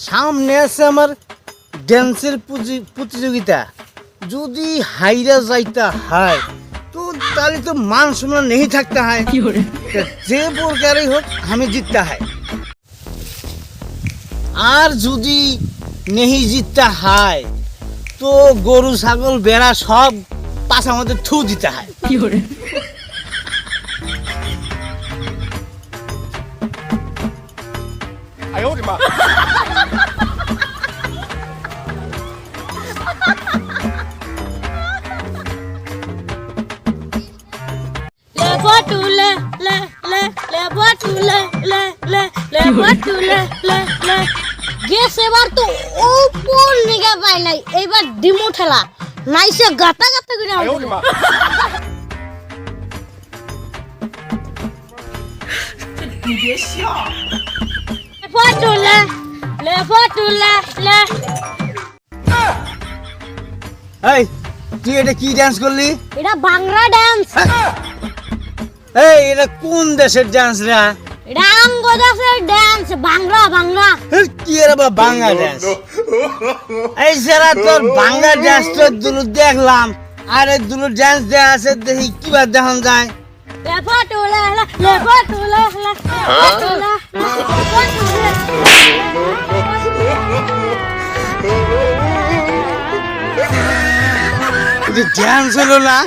সামনে আছে আমার ড্যান্সের প্রতিযোগিতা। যদি হাইরা যাইতা হয় তো তাহলে তো মান সম্মান নেই থাকতে হয়, যে প্রকারই হোক আমি জিততে হয়। আর যদি নেই জিততে হয় তো গরু ছাগল বেড়া সব পাশার মধ্যে থু দিতে হয়। এবার তো উপর নিগে পাই নাই, এইবার ডিমো ঠেলা নাইসে গাতা গাতা করে এই তুই এটা কি ডান্স করলি? এটা বাংলা ডান্স। এই এটা কোন দেশের ডান্স রে? এটা আঙ্গদাসের ডান্স, বাংলা বাংলা। কি এর আবার বাংলা ডান্স? এই সারা তোর বাংলা ডান্স তো দুলু দেখলাম, আর এই দুলু ডান্স দেয়া আছে দেখি কিবা দেখান যায়। ডান্স হলো না?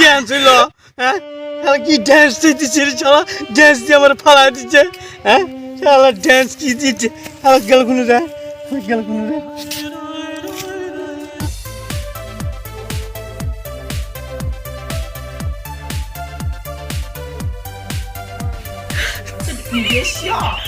ডান্স হলো? কি ডান্স দিচ্ছে রে শালা? ডান্স দিয়ে আমার ফালা দিচ্ছে। হ্যাঁ শালা ডান্স কি দিচ্ছে? আমার গেল কোনো রে, গেল কোনো রে।你别笑。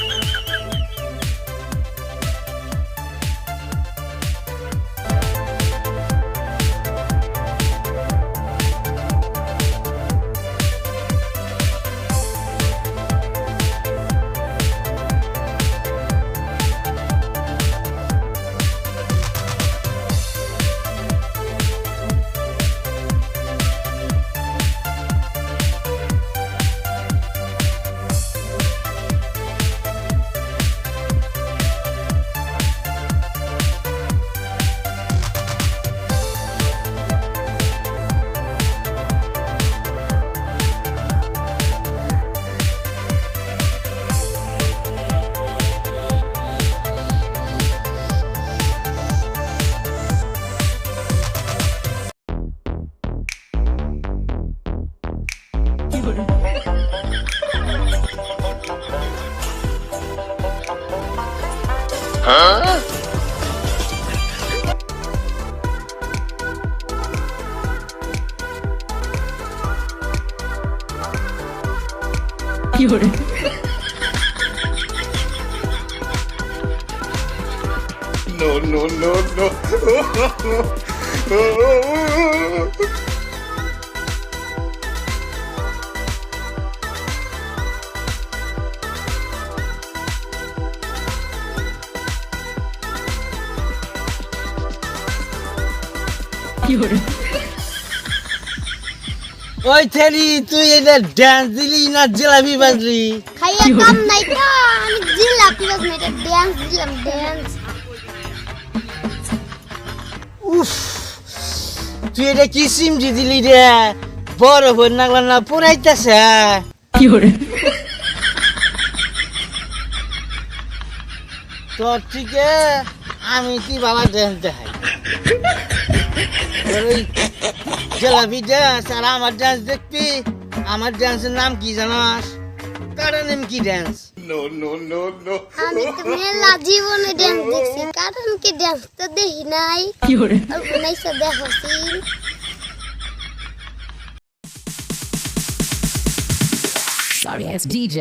No, no, no, no. ওই থেরি তুই এটা ডান্স দিলি না জিলাপি বাজলি? খাইয়া কাম নাই তো, আমি জিলাপি বাজ না, এটা ডান্স দিলাম, ডান্স। উফ, তুই এটা কি সিমজি দিলি রে? বড় হয়ে নাগলা না পুরাইতেছে। তোর থেকে আমি কি বাবা ডান্স দেখাই? জিলাপি ডান্স আর আমার ডান্স দেখবি? আমার ডান্সের নাম কি জানাস? কারণ কি dance? No, no, no, no. আমি তো মেলা জীবনে ডান্স দেখছি, কারণ কি ডান্স তো দেখি নাই। অল্প নাইসা দেখছি। Sorry ass DJ.